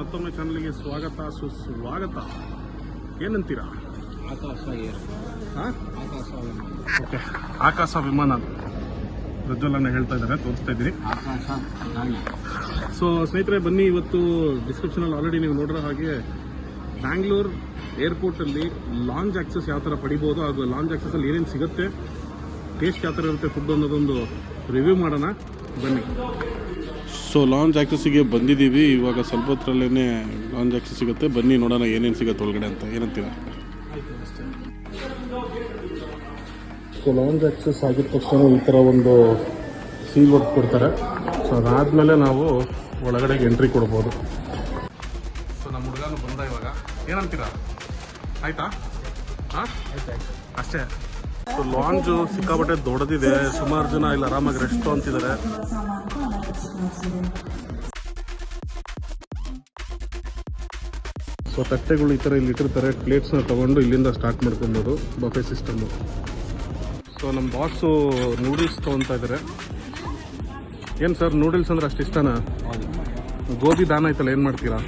ಮತ್ತೊಮ್ಮೆ ಚಾನಲ್ಗೆ ಸ್ವಾಗತ ಸುಸ್ವಾಗತ. ಏನಂತೀರಾ? ಓಕೆ, ಆಕಾಶ ವಿಮಾನ ಪ್ರಜ್ವಲನ ಹೇಳ್ತಾ ಇದ್ದಾರೆ, ತೋರಿಸ್ತಾ ಇದ್ದೀನಿ. ಸೊ ಸ್ನೇಹಿತರೆ ಬನ್ನಿ, ಇವತ್ತು ಡಿಸ್ಕ್ರಿಪ್ಷನಲ್ಲಿ ಆಲ್ರೆಡಿ ನೀವು ನೋಡಿರೋ ಹಾಗೆ ಬ್ಯಾಂಗ್ಳೂರ್ ಏರ್ಪೋರ್ಟಲ್ಲಿ ಲಾಂಜ್ ಆಕ್ಸೆಸ್ ಯಾವ ಥರ ಪಡಿಬೋದು, ಹಾಗೂ ಲಾಂಜ್ ಆಕ್ಸೆಸಲ್ಲಿ ಏನೇನು ಸಿಗುತ್ತೆ, ಟೇಸ್ಟ್ ಯಾವ ಥರ ಇರುತ್ತೆ ಫುಡ್ ಅನ್ನೋದೊಂದು ರಿವ್ಯೂ ಮಾಡೋಣ ಬನ್ನಿ. ಸೊ ಲಾಂಜ್ ಆಕ್ಸೆಸ್ಸಿಗೆ ಬಂದಿದ್ದೀವಿ. ಇವಾಗ ಸ್ವಲ್ಪ ಹೊತ್ತರಲ್ಲೇ ಲಾಂಜ್ ಆಕ್ಸೆಸ್ ಸಿಗುತ್ತೆ. ಬನ್ನಿ ನೋಡೋಣ ಏನೇನು ಸಿಗುತ್ತೆ ಒಳಗಡೆ ಅಂತ. ಏನಂತೀರ? ಸೊ ಲಾಂಜ್ ಆಕ್ಸೆಸ್ ಆಗಿದ ತಕ್ಷಣ ಈ ಥರ ಒಂದು ಸೀಲ್ ವರ್ಕ್ ಕೊಡ್ತಾರೆ. ಸೊ ಅದಾದಮೇಲೆ ನಾವು ಒಳಗಡೆಗೆ ಎಂಟ್ರಿ ಕೊಡ್ಬೋದು. ಸೊ ನಮ್ಮ ಹುಡುಗನು ಬಂದ ಇವಾಗ. ಏನಂತೀರಾ? ಆಯ್ತಾ? ಹಾಂ, ಅಷ್ಟೇ. ಸೊ ಲಾಂಜು ಸಿಕ್ಕಾಪಟ್ಟೆ ದೊಡ್ಡದಿದೆ. ಸುಮಾರು ಜನ ಇಲ್ಲಿ ಆರಾಮಾಗಿ ರೆಸ್ಟ್ ಅಂತಿದ್ದಾರೆ. ಸೊ ತಟ್ಟೆಗಳು ಈ ಥರ ಇಲ್ಲಿ ಇಟ್ಟಿರ್ತಾರೆ. ಪ್ಲೇಟ್ಸ್ನ ತೊಗೊಂಡು ಇಲ್ಲಿಂದ ಸ್ಟಾರ್ಟ್ ಮಾಡ್ಕೊಬೋದು, ಬಫೆ ಸಿಸ್ಟಮ್ಮು. ಸೊ ನಮ್ಮ ಬಾಸು ನೂಡಲ್ಸ್ ತೊಗೊತಾ ಇದ್ದಾರೆ. ಏನು ಸರ್, ನೂಡಲ್ಸ್ ಅಂದ್ರೆ ಅಷ್ಟು ಇಷ್ಟನಾ? ಗೋಬಿ ದಾನ ಆಯ್ತಲ್ಲ, ಏನು ಮಾಡ್ತೀರಾ?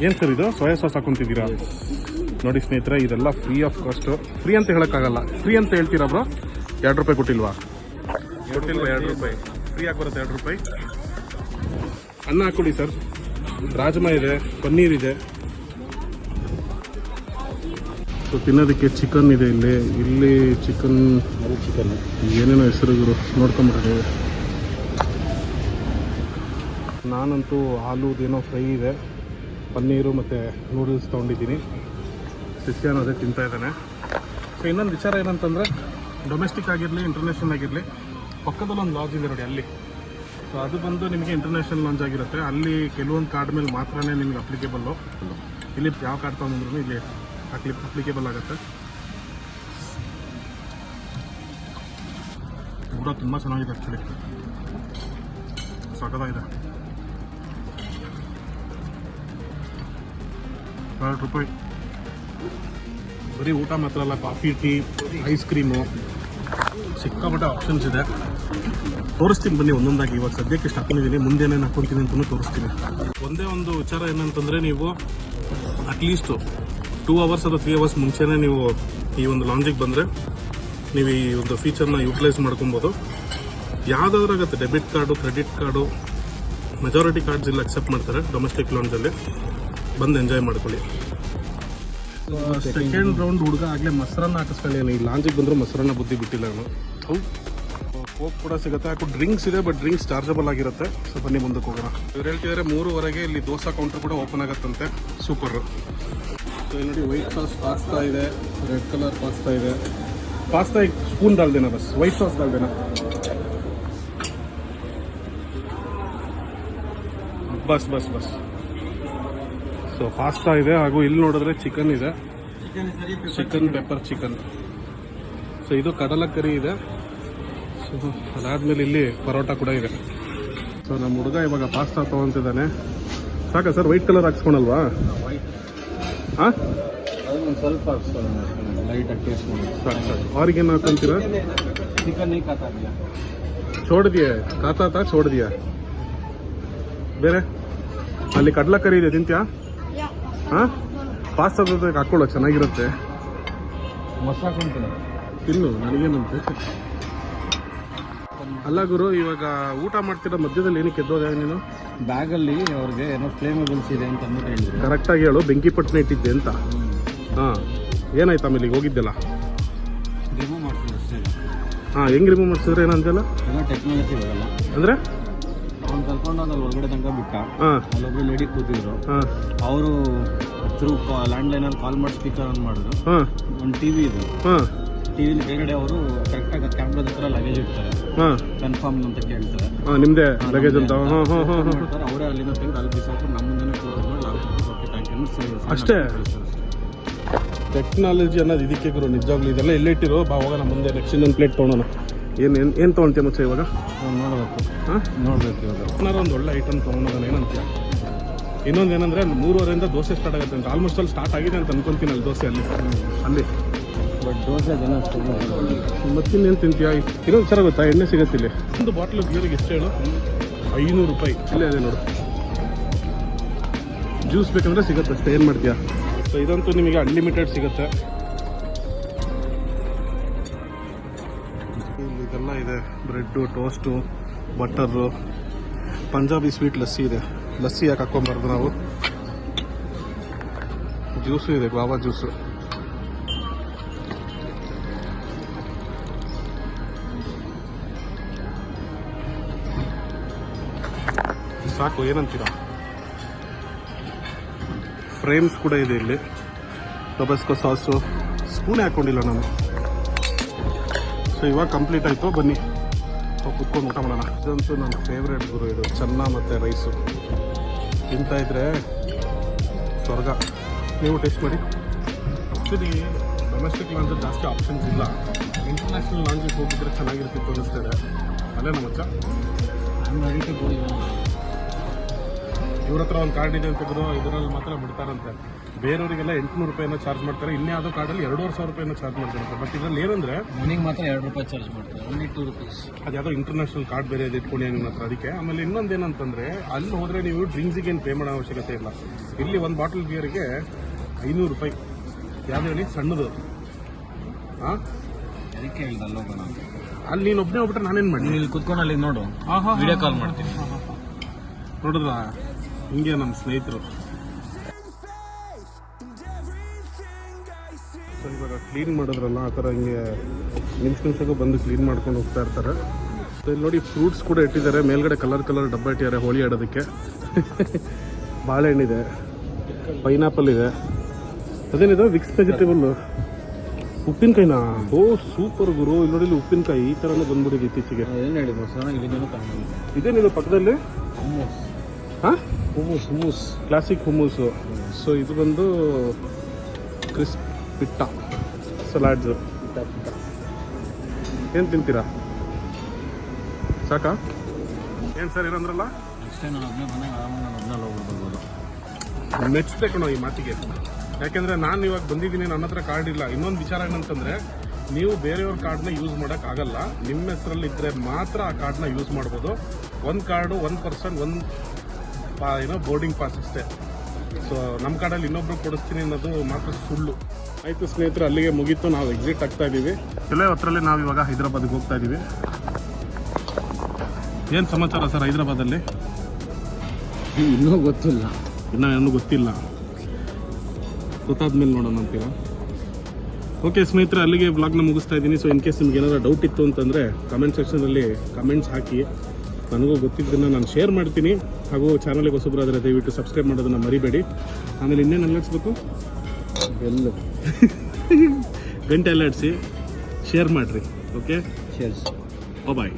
ಏನು ಸರ್ ಇದು ಸೋಯಾ ಸಾಸ್ ಹಾಕೊಂತಿದ್ದೀರಾ? ನೋಡಿ ಸ್ನೇಹಿತರೆ, ಇದೆಲ್ಲ ಫ್ರೀ ಆಫ್ ಕಾಸ್ಟು. ಫ್ರೀ ಅಂತ ಹೇಳೋಕ್ಕಾಗಲ್ಲ. ಫ್ರೀ ಅಂತ ಹೇಳ್ತೀರಾ ಬ್ರೋ? 2 ರೂಪಾಯಿ ಕೊಟ್ಟಿಲ್ವಾ? 2 ರೂಪಾಯಿ ಫ್ರೀ ಆಗಿ ಬರುತ್ತೆ. 2 ರೂಪಾಯಿ ಅನ್ನ ಹಾಕ್ಕೊಡಿ ಸರ್. ರಾಜ್ಮಾ ಇದೆ, ಪನ್ನೀರ್ ಇದೆ. ಸೊ ತಿನ್ನೋದಕ್ಕೆ ಚಿಕನ್ ಇದೆ. ಇಲ್ಲಿ ಚಿಕನ್ ಏನೇನೋ ಹೆಸರುಗಳು ನೋಡ್ಕೊಂಬಿಟ್ಟಿದ್ದೇವೆ. ನಾನಂತೂ ಆಲೂದೇನೋ ಫ್ರೈ ಇದೆ, ಪನ್ನೀರು ಮತ್ತು ನೂಡಲ್ಸ್ ತೊಗೊಂಡಿದ್ದೀನಿ. ಸಿಸ್ಯಾನ್ ಅದೇ ತಿಂತಾ ಇದ್ದಾನೆ. ಸೊ ಇನ್ನೊಂದು ವಿಚಾರ ಏನಂತಂದರೆ, ಡೊಮೆಸ್ಟಿಕ್ ಆಗಿರಲಿ ಇಂಟರ್ನ್ಯಾಷನಲ್ ಆಗಿರಲಿ, ಪಕ್ಕದಲ್ಲಿ ಒಂದು ಲಾಡ್ಜ್ ಇದೆ ನೋಡಿ ಅಲ್ಲಿ. ಸೊ ಅದು ಬಂದು ನಿಮಗೆ ಇಂಟರ್ನ್ಯಾಷನಲ್ ಲಾಂಚ್ ಆಗಿರುತ್ತೆ. ಅಲ್ಲಿ ಕೆಲವೊಂದು ಕಾರ್ಡ್ ಮೇಲೆ ಮಾತ್ರನೇ ನಿಮ್ಗೆ ಅಪ್ಲಿಕೇಬಲ್ಲು. ಇಲ್ಲಿ ಯಾವ ಕಾರ್ಡ್ ತೊಗೊಂಡ್ರು ಇಲ್ಲಿ ಅಪ್ಲಿಕೇಬಲ್ ಆಗುತ್ತೆ. ಊಟ ತುಂಬ ಚೆನ್ನಾಗಿದೆ ಆ್ಯಕ್ಚುಲಿ, ಸಖತ್ತಾಗಿದೆ. 2 ರೂಪಾಯಿ ಬರೀ ಊಟ ಮಾತ್ರ ಅಲ್ಲ, ಕಾಫಿ, ಟೀ, ಐಸ್ ಕ್ರೀಮು, ಸಿಕ್ಕಾಪಟ್ಟೆ ಆಪ್ಷನ್ಸ್ ಇದೆ. ತೋರಿಸ್ತೀನಿ ಬನ್ನಿ ಒಂದೊಂದಾಗಿ. ಇವಾಗ ಸದ್ಯಕ್ಕೆ ಇಷ್ಟು ಹಾಕೊಂಡಿದ್ದೀನಿ, ಮುಂದೇನೇನು ಹಾಕ್ಕೊಳ್ತೀನಿ ಅಂತಲೂ ತೋರಿಸ್ತೀನಿ. ಒಂದೇ ಒಂದು ವಿಚಾರ ಏನಂತಂದರೆ, ನೀವು ಅಟ್ಲೀಸ್ಟು 2 ಅವರ್ಸ್ ಅಥವಾ 3 ಅವರ್ಸ್ ಮುಂಚೆನೇ ನೀವು ಈ ಒಂದು ಲಾಂಜಿಗೆ ಬಂದರೆ ನೀವು ಈ ಒಂದು ಫೀಚರ್ನ ಯೂಟಿಲೈಸ್ ಮಾಡ್ಕೊಬೋದು. ಯಾವುದಾದ್ರೂ ಆಗುತ್ತೆ, debit card, credit card, majority cards ಇಲ್ಲಿ ಅಕ್ಸೆಪ್ಟ್ ಮಾಡ್ತಾರೆ ಡೊಮೆಸ್ಟಿಕ್ ಲಾಂಜಲ್ಲಿ. ಬಂದು ಎಂಜಾಯ್ ಮಾಡ್ಕೊಳ್ಳಿ. ಸೆಕೆಂಡ್ ರೌಂಡ್ ಹುಡುಗ ಆಗಲೇ ಮೊಸರನ್ನ ಹಾಕಿಸ್ಕೊಳ್ಳಿ. ಈ ಲಾಂಜಿಗೆ ಬಂದರೂ ಮೊಸರನ್ನ ಬುದ್ಧಿ ಬಿಟ್ಟಿಲ್ಲ ಅವನು. ಕೋಕ್ ಕೂಡ ಸಿಗುತ್ತೆ. ಹಾಕು ಡ್ರಿಂಕ್ಸ್ ಇದೆ, ಬಟ್ ಡ್ರಿಂಕ್ಸ್ ಚಾರ್ಜಬಲ್ ಆಗಿರುತ್ತೆ. ಸೊ ಬನ್ನಿ ಮುಂದಕ್ಕೆ ಹೋಗೋಣ. ಇವ್ರು ಹೇಳ್ತಿದ್ದಾರೆ 3:15 ಇಲ್ಲಿ ದೋಸಾ ಕೌಂಟರ್ ಕೂಡ ಓಪನ್ ಆಗುತ್ತಂತೆ. ಸೂಪರು. ಸೊ ನೋಡಿ, ವೈಟ್ ಸಾಸ್ ಪಾಸ್ತಾ ಇದೆ, ರೆಡ್ ಕಲರ್ ಪಾಸ್ತಾ ಇದೆ. ಪಾಸ್ತಾ ಸ್ಪೂನ್ ಡಾಲ್ದೇನಾ? ಬಸ್ ವೈಟ್ ಸಾಸ್ ಡಾಲ್ದೇನಾ? ಬಸ್ ಬಸ್ ಬಸ್. ಸೊ ಪಾಸ್ತಾ ಇದೆ, ಹಾಗೂ ಇಲ್ಲಿ ನೋಡಿದ್ರೆ ಚಿಕನ್ ಇದೆ, ಚಿಕನ್ ಪೆಪ್ಪರ್ ಚಿಕನ್. ಸೊ ಇದು ಕಡಲಕರಿ ಇದೆ. ಸೊ ಅದಾದಮೇಲೆ ಇಲ್ಲಿ ಪರೋಟ ಕೂಡ ಇದೆ. ಸೊ ನಮ್ಮ ಹುಡುಗ ಇವಾಗ ಪಾಸ್ತಾ ತೊಗೊತಿದ್ದಾನೆ. ಸಾಕಾ ಸರ್? White colour ಹಾಕ್ಸ್ಕೊಳಲ್ವಾ? ಹಾಂ, ಸ್ವಲ್ಪ ಲೈಟಾಗಿ ಟೇಸ್ಟ್ ಮಾಡಿ. ಸಾಕು ಸಾಕು. ಅವ್ರಿಗೇನು ಹಾಕೊಂತೀರಾ? ಚಿಕನ್ ಚೋಡ್ದಿಯಾ? ಕಾತಾತ ಚೋಡ್ದಿಯಾ? ಬೇರೆ ಅಲ್ಲಿ ಕಡಲಕರಿ ಇದೆ, ತಿಂತ್ಯಾ? ಹಾಂ, ಪಾಸ್ತಾ ಜೊತೆಗೆ ಹಾಕ್ಕೊಳ್ಳೋ, ಚೆನ್ನಾಗಿರುತ್ತೆ. ಮೊಸರು ಹಾಕೊಂತೀನಿ, ತಿನ್ನು, ನನಗೇನಂತೆ. ಅಲ್ಲ ಗುರು, ಇವಾಗ ಊಟ ಮಾಡ್ತಿರೋ ಮಧ್ಯದಲ್ಲಿ ಏನಕ್ಕೆ ಎದ್ದೋದೆ ನೀನು? ಬ್ಯಾಗಲ್ಲಿ ಅವ್ರಿಗೆ ಏನೋ ಫ್ಲೇಮೇಬಲ್ಸ್ ಇದೆ ಅಂತ ಅಂದ್ಬಿಟ್ಟು ಹೇಳಿದ್ರು. ಕರೆಕ್ಟಾಗಿ ಹೇಳು, ಬೆಂಕಿ ಪಟ್ಟಣ ಇಟ್ಟಿದ್ದೆ ಅಂತ. ಹಾಂ, ಏನಾಯ್ತು ಆಮೇಲೆ? ಈಗ ಹೋಗಿದ್ದೆಲ್ಲ ರಿಮೂವ್ ಮಾಡ್ತೀನಿ ಅಷ್ಟೇ. ಹಾಂ, ಹೆಂಗೆ ರಿಮೂವ್ ಮಾಡ್ಸಿದ್ರೆ ಏನಂತೆಲ್ಲ? ಏನೋ ಟೆಕ್ನಾಲಜಿ ಬರಲ್ಲ ಅಂದರೆ ಅವ್ನು ಕರ್ಕೊಂಡು ಅಲ್ಲಿ ಹೊರಗಡೆ ತನಕ ಬಿಟ್ಟ. ಹಾಂ, ಅಲ್ಲೊಬ್ರು ಲೇಡಿ ಕೂತಿದ್ರು. ಹಾಂ, ಅವರು ಥ್ರೂ ಲ್ಯಾಂಡ್ಲೈನಲ್ಲಿ ಕಾಲ್ ಮಾಡಿ ಸ್ಪೀಕರ್ ಆನ್ ಮಾಡಿದ್ರು. ಹಾಂ, ಒಂದು ಟಿವಿ ಇದೆ. ಹಾಂ, ಟಿವಿಲಿ ಕೆಳಗಡೆ ಅವರು ಕರೆಕ್ಟಾಗಿ ಕ್ಯಾಮ್ರಾದ ಹತ್ರ ಲಗೇಜ್ ಇಡ್ತಾರೆ. ಹಾಂ, ಕನ್ಫರ್ಮ್ ಅಂತ ಕೇಳ್ತಾರೆ. ಹಾಂ, ನಿಮ್ಮದೇ ಲಗೇಜ್ ಅಂತ. ಹಾಂ ಹಾಂ ಹಾಂ ಹಾಂ. ಅವರೇ ಅಲ್ಲಿಂದ ತೆಗೆದು ಅಲ್ಲಿ ಬಿಸಾಕೊಂಡು ನಮ್ಮ ಮುಂದೆ ಕ್ಲೋಸ್ ಮಾಡಿ ಅಷ್ಟೇ. ಟೆಕ್ನಾಲಜಿ ಅನ್ನೋದು ಇದಕ್ಕೆ ಗುರು, ನಿಜವಾಗ್ಲೂ. ಇದೆಲ್ಲ ಎಲ್ಲಿಟ್ಟಿರೋ, ಬಾ ಹೋಗೋಣ ಮುಂದೆ. ನೆಕ್ಸ್ಟ್ ಇನ್ನೊಂದು ಪ್ಲೇಟ್ ತೊಗೊಳೋಣ. ಏನು ತೊಗೊಳ್ತೀಯ ಮುಚ್ಚ ಇವಾಗ? ನೋಡಬೇಕು. ಹಾಂ, ನೋಡಬೇಕು ಇವಾಗ. ಏನಾರು ಒಂದು ಒಳ್ಳೆ ಐಟಮ್ ತೊಗೊಳೋಣ. ಏನಂತೀಯ? ಇನ್ನೊಂದು ಏನಂದರೆ, 3:30ರಿಂದ ದೋಸೆ ಸ್ಟಾರ್ಟ್ ಆಗುತ್ತೆ ಅಂತ. ಆಲ್ಮೋಸ್ಟ್ ಅಲ್ಲಿ ಸ್ಟಾರ್ಟ್ ಆಗಿದೆ ಅಂತ ಅನ್ಕೊಂತೀನಿ ಅಲ್ಲಿ ದೋಸೆ. ಅಲ್ಲಿ ಬಟ್ ದೋಸೆ ಜನ ಅಷ್ಟು ಮತ್ತಿನ್ನೇನು ತಿಂತೀಯ? ಇನ್ನೊಂದು ಸರ ಗೊತ್ತಾ, ಎಣ್ಣೆ ಸಿಗುತ್ತೆ ಇಲ್ಲಿ. ಒಂದು ಬಾಟ್ಲು ಬಿಯರ್ಗೆ ಎಷ್ಟು ಹೇಳು? 500 ರೂಪಾಯಿ. ಇಲ್ಲೇ ಅದೇ ನೋಡು. ಜ್ಯೂಸ್ ಬೇಕಂದ್ರೆ ಸಿಗುತ್ತೆ ಅಷ್ಟೇ, ಏನು ಮಾಡ್ತೀಯಾ. ಸೊ ಇದಂತೂ ನಿಮಗೆ ಅನ್ಲಿಮಿಟೆಡ್ ಸಿಗುತ್ತೆ. ಇದೆಲ್ಲ ಇದೆ, bread, toast, butter, Punjabi sweet lassi ಇದೆ. ಲಸ್ಸಿ ಯಾಕೆ ಹಾಕ್ಕೊಂಬಾರ್ದು ನಾವು. ಜ್ಯೂಸು ಇದೆ, ಗಾವಾ ಜ್ಯೂಸು. ಸಾಕು, ಏನಂತೀರಾ. ಫ್ರೇಮ್ಸ್ ಕೂಡ ಇದೆ ಇಲ್ಲಿ. ಟೊಬಸ್ಕೋ ಸಾಸು, ಸ್ಪೂನೇ ಹಾಕ್ಕೊಂಡಿಲ್ಲ ನಾನು. ಸೊ ಇವಾಗ ಕಂಪ್ಲೀಟ್ ಆಯಿತು, ಬನ್ನಿ ಕುತ್ಕೊಂಡು ಊಟ ಮಾಡೋಣ. ಇದಂತೂ ನನ್ನ ಫೇವ್ರೇಟ್ ಗುರು, ಇದು ಚೆನ್ನ ಮತ್ತು ರೈಸು. ತಿಂತಾ ಇದ್ರೆ ಸ್ವರ್ಗ. ನೀವು ಟೇಸ್ಟ್ ಮಾಡಿ. ಆ್ಯಕ್ಚುಲಿ ಡೊಮೆಸ್ಟಿಕ್ ಲಾಂಜ್ ಜಾಸ್ತಿ ಆಪ್ಷನ್ಸ್ ಇಲ್ಲ. ಇಂಟರ್ನ್ಯಾಷನಲ್ ಲಾಂಜಿಗೆ ಹೋಗಿದ್ರೆ ಚೆನ್ನಾಗಿರ್ತಿತ್ತು ಅನ್ನಿಸ್ತಿದೆ. ಅಲ್ಲೇ ನಮ್ಮ ಮಚ್ಚ ಇವ್ರ ಹತ್ರ ಒಂದು ಕಾರ್ಡ್ ಇದೆ ಅಂತಿದ್ರು, ಇದರಲ್ಲಿ ಮಾತ್ರ ಬಿಡ್ತಾರಂತೆ. ಬೇರೆಯವರಿಗೆಲ್ಲ 800 ರೂಪಾಯಿನ ಚಾರ್ಜ್ ಮಾಡ್ತಾರೆ. ಇನ್ನೇ ಯಾವುದೋ ಕಾರ್ಡಲ್ಲಿ 2,500 ರೂಪಾಯಿನ ಚಾರ್ಜ್ ಮಾಡ್ತಾರೆ. ಬಟ್ ಇದರಲ್ಲಿ ಏನಂದ್ರೆ ಮನಿಗೆ ಮಾತ್ರ 2 ರೂಪಾಯಿ ಚಾರ್ಜ್ ಮಾಡ್ತಾರೆ, ಓನ್ಲಿ 2 ರುಪೀಸ್. ಅದು ಯಾವುದೋ ಇಂಟರ್ನ್ಯಾಷನಲ್ ಕಾರ್ಡ್ ಬೇರೆ ಅದು ಇಟ್ಕೊಂಡು ನಿಮ್ಮ ಹತ್ರ. ಅದಕ್ಕೆ ಆಮೇಲೆ ಇನ್ನೊಂದು ಏನಂತಂದ್ರೆ, ಅಲ್ಲಿ ಹೋದರೆ ನೀವು ಡ್ರಿಂಕ್ಸಿಗೆ ಏನು ಪೇ ಮಾಡೋ ಅವಶ್ಯಕತೆ ಇಲ್ಲ. ಇಲ್ಲಿ ಒಂದು ಬಾಟಲ್ ಬಿಯರ್ಗೆ 500 ರೂಪಾಯಿ. ಯಾವ್ದು ಹೇಳಿ, ಸಣ್ಣದು. ಹಾಂ, ಅದಕ್ಕೆ ಹೇಳಿದ ಅಲ್ಲೋಗೋಣ. ಅಲ್ಲಿ ನೀನು ಒಬ್ಬನೇ ಹೋಗ್ಬಿಟ್ರೆ ನಾನೇನು ಮಾಡಿ. ಇಲ್ಲಿ ಕುತ್ಕೊಂಡು ಅಲ್ಲಿ ನೋಡು, ವಿಡಿಯೋ ಕಾಲ್ ಮಾಡ್ತೀನಿ. ನೋಡಿದ್ರ ಹಿಂಗೆ ನಮ್ಮ ಸ್ನೇಹಿತರು. ಸೊ ಇವಾಗ ಕ್ಲೀನ್ ಮಾಡಿದ್ರಲ್ಲ, ಆ ಥರ ಹಿಂಗೆ ನಿಮಿಷಕ್ಕೂ ಬಂದು ಕ್ಲೀನ್ ಮಾಡ್ಕೊಂಡು ಹೋಗ್ತಾ ಇರ್ತಾರೆ. ಸೊ ಇಲ್ಲಿ ನೋಡಿ, ಫ್ರೂಟ್ಸ್ ಕೂಡ ಇಟ್ಟಿದ್ದಾರೆ. ಮೇಲ್ಗಡೆ ಕಲರ್ ಡಬ್ಬ ಇಟ್ಟಿದ್ದಾರೆ ಹೋಳಿ ಆಡೋದಕ್ಕೆ. ಬಾಳೆಹಣ್ಣಿದೆ, ಪೈನಾಪಲ್ ಇದೆ, ಅದೇನಿದೆ ವಿಕ್ಸ್ ವೆಜಿಟೇಬಲ್. ಉಪ್ಪಿನಕಾಯಿನಾ? ಓ ಸೂಪರ್ ಗುರು. ಇಲ್ಲಿ ನೋಡಿ, ಇಲ್ಲಿ ಉಪ್ಪಿನಕಾಯಿ ಈ ಥರನೂ ಬಂದ್ಬಿಟ್ಟಿದೆ ಇತ್ತೀಚೆಗೆ. ಏನು ಹೇಳಿದ್ರು ಸರ್, ಇಲ್ಲಿಂದನೂ ತಗೊಂಡು ಇದೇನಿದು ಪಕ್ಕದಲ್ಲಿ? ಹಾಂ, ಹುಮ್ಮೂಸ್ ಕ್ಲಾಸಿಕ್ ಹುಮ್ಮೂಸು. ಸೊ ಇದು ಬಂದು ಕ್ರಿಸ್ಪ್ ಪಿಟ್ಟ ಸಲಾಡ್ಸು. ಏನು ತಿಂತೀರಾ? ಸಾಕಾ? ಏನು ಸರ್ ಏನಂದ್ರಲ್ಲ, ನೆಕ್ಸ್ಟ್ ಟೈಮ್ ನಾನು ಒಬ್ಬನೇ ಬಂದಾಗ ಆರಾಮಾಗಿ ನಾನು ಒಬ್ಬನೇ ಹೋಗ್ಬಿಡ್ಬೋದು. ಮೆಚ್ಚಬೇಕು ನಾವು ಈ ಮಾತಿಗೆ. ಯಾಕೆಂದರೆ ನಾನು ಇವಾಗ ಬಂದಿದ್ದೀನಿ, ನನ್ನ ಹತ್ರ ಕಾರ್ಡ್ ಇಲ್ಲ. ಇನ್ನೊಂದು ವಿಚಾರ ಏನಂತಂದರೆ, ನೀವು ಬೇರೆಯವ್ರ ಕಾರ್ಡ್ನ ಯೂಸ್ ಮಾಡೋಕ್ಕಾಗಲ್ಲ. ನಿಮ್ಮ ಹೆಸರಲ್ಲಿ ಇದ್ದರೆ ಮಾತ್ರ ಆ ಕಾರ್ಡ್ನ ಯೂಸ್ ಮಾಡ್ಬೋದು. ಒಂದು ಕಾರ್ಡು 1 ಪರ್ಸನ್ 1 ಬೋರ್ಡಿಂಗ್ ಪಾಸ್ ಅಷ್ಟೇ. ಸೊ ನಮ್ಮ ಕಾರ್ಡಲ್ಲಿ ಇನ್ನೊಬ್ರು ಕೊಡಿಸ್ತೀನಿ ಅನ್ನೋದು ಮಾತ್ರ ಸುಳ್ಳು. ಆಯಿತು ಸ್ನೇಹಿತರೆ, ಅಲ್ಲಿಗೆ ಮುಗೀತು. ನಾವು ಎಕ್ಸಿಟ್ ಆಗ್ತಾ ಇದ್ದೀವಿ. ಕೆಲವೇ ಹೊತ್ತರಲ್ಲಿ ನಾವು ಇವಾಗ ಹೈದರಾಬಾದ್ಗೆ ಹೋಗ್ತಾ ಇದ್ದೀವಿ. ಏನು ಸಮಾಚಾರ ಸರ್ ಹೈದರಾಬಾದಲ್ಲಿ? ಇನ್ನೂ ಗೊತ್ತಿಲ್ಲ, ಇನ್ನೂ ಗೊತ್ತಿಲ್ಲ. ಗೊತ್ತಾದ್ಮೇಲೆ ನೋಡೋಣ ಅಂತೀರಾ? ಓಕೆ ಸ್ನೇಹಿತರೆ, ಅಲ್ಲಿಗೆ ವ್ಲಾಗ್ನ ಮುಗಿಸ್ತಾ ಇದ್ದೀನಿ. ಸೊ ಇನ್ ಕೇಸ್ ನಿಮ್ಗೆ ಏನಾದರೂ ಡೌಟ್ ಇತ್ತು ಅಂತಂದರೆ ಕಮೆಂಟ್ ಸೆಕ್ಷನಲ್ಲಿ ಕಮೆಂಟ್ಸ್ ಹಾಕಿ. ನನಗೂ ಗೊತ್ತಿದ್ದನ್ನು ನಾನು ಶೇರ್ ಮಾಡ್ತೀನಿ. ಹಾಗೂ ಚಾನಲ್ಗೆ ಹೊಸಬರಾದರೆ ದಯವಿಟ್ಟು ಸಬ್ಸ್ಕ್ರೈಬ್ ಮಾಡೋದನ್ನು ಮರಿಬೇಡಿ. ಆಮೇಲೆ ಇನ್ನೇನು ಅಲ್ಲಾಡಿಸ್ಬೇಕು, ಎಲ್ಲ ಗಂಟೆ ಅಲ್ಲಾಡಿಸಿ ಶೇರ್ ಮಾಡಿರಿ. Okay, shares. ಬಾಯ್.